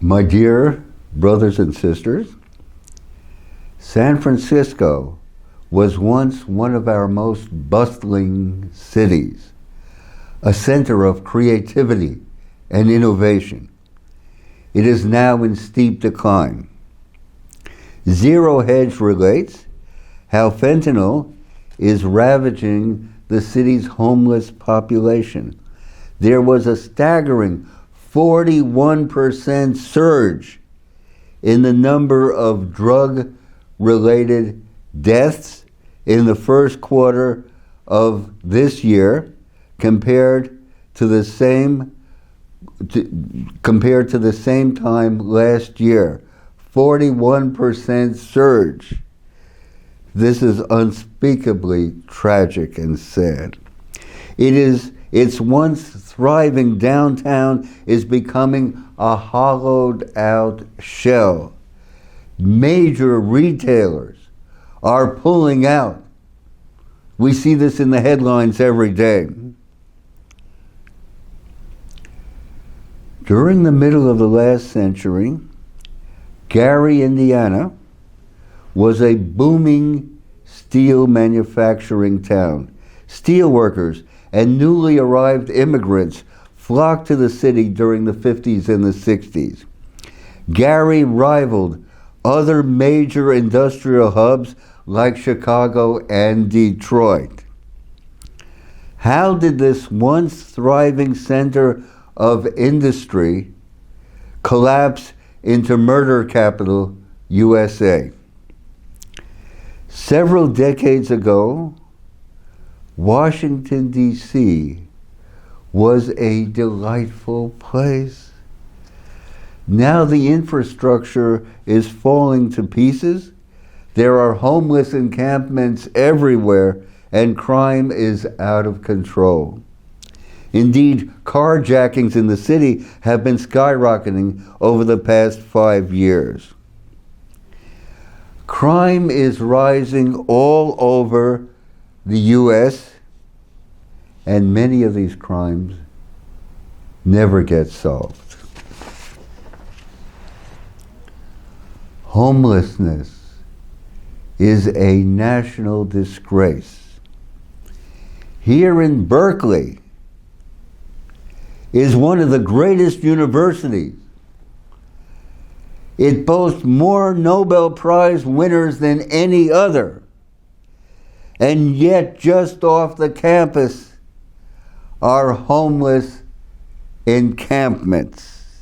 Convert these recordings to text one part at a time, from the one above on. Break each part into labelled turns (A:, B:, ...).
A: My dear brothers and sisters, San Francisco was once one of our most bustling cities, a center of creativity and innovation. It is now in steep decline. Zero Hedge relates how fentanyl is ravaging the city's homeless population. There was a staggering 41% surge in the number of drug-related deaths in the first quarter of this year compared to the same time last year. 41% surge. This is unspeakably tragic and sad. Its once thriving downtown is becoming a hollowed out shell. Major retailers are pulling out. We see this in the headlines every day. During the middle of the last century, Gary, Indiana, was a booming steel manufacturing town. Steelworkers and newly arrived immigrants flocked to the city during the 50s and the 60s. Gary rivaled other major industrial hubs like Chicago and Detroit. How did this once thriving center of industry collapse into murder capital USA? Several decades ago, Washington, D.C. was a delightful place. Now the infrastructure is falling to pieces. There are homeless encampments everywhere, and crime is out of control. Indeed, carjackings in the city have been skyrocketing over the past 5 years. Crime is rising all over the U.S., and many of these crimes never get solved. Homelessness is a national disgrace. Here in Berkeley is one of the greatest universities. It boasts more Nobel Prize winners than any other. And yet, just off the campus are homeless encampments.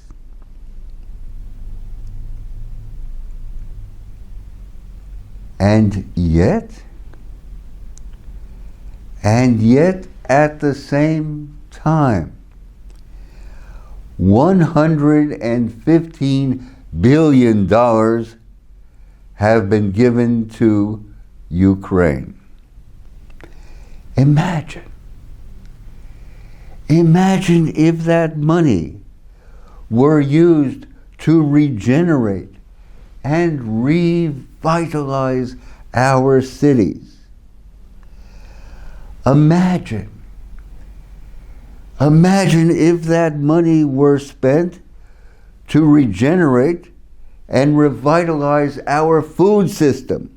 A: And yet, at the same time, $115 billion have been given to Ukraine. Imagine if that money were used to regenerate and revitalize our cities. Imagine if that money were spent to regenerate and revitalize our food system.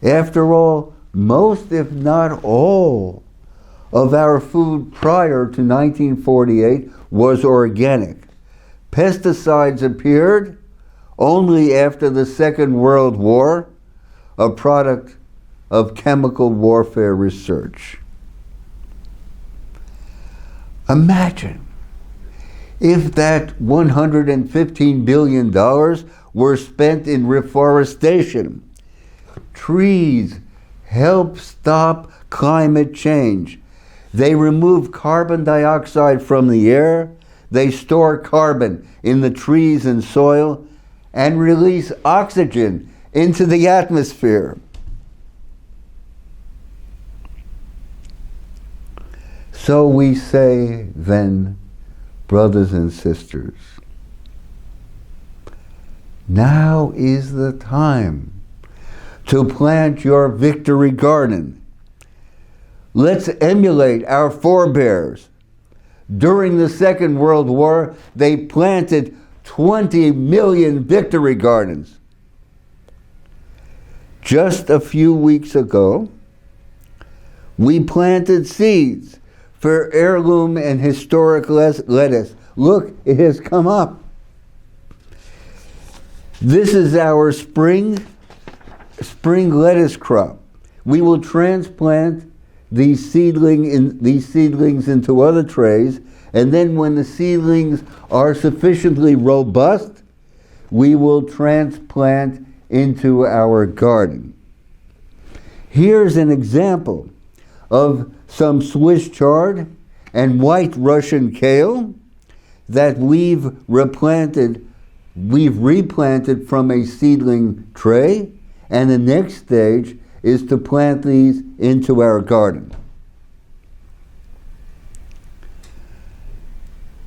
A: After all, most, if not all, of our food prior to 1948 was organic. Pesticides appeared only after the Second World War, a product of chemical warfare research. Imagine if that $115 billion were spent in reforestation. Trees help stop climate change. They remove carbon dioxide from the air, they store carbon in the trees and soil, and release oxygen into the atmosphere. So we say then, brothers and sisters, now is the time to plant your victory garden. Let's emulate our forebears. During the Second World War, they planted 20 million victory gardens. Just a few weeks ago, we planted seeds for heirloom and historic lettuce. Look, it has come up. This is our spring lettuce crop. We will transplant these seedlings into other trays, and then when the seedlings are sufficiently robust, we will transplant into our garden. Here's an example of some Swiss chard and white Russian kale that we've replanted from a seedling tray, and the next stage is to plant these into our garden.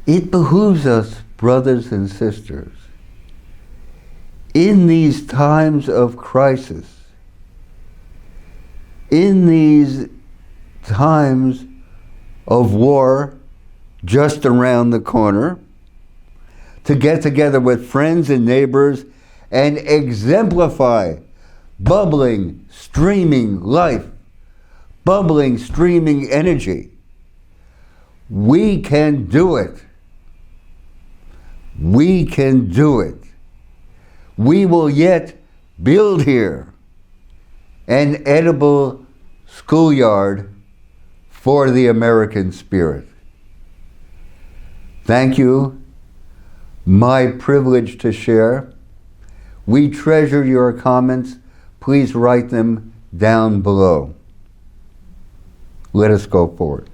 A: It behooves us, brothers and sisters, in these times of crisis, in these times of war just around the corner, to get together with friends and neighbors and exemplify bubbling, streaming life, bubbling, streaming energy. We can do it. We can do it. We will yet build here an edible schoolyard for the American spirit. Thank you. My privilege to share. We treasure your comments. Please write them down below. Let us go forward.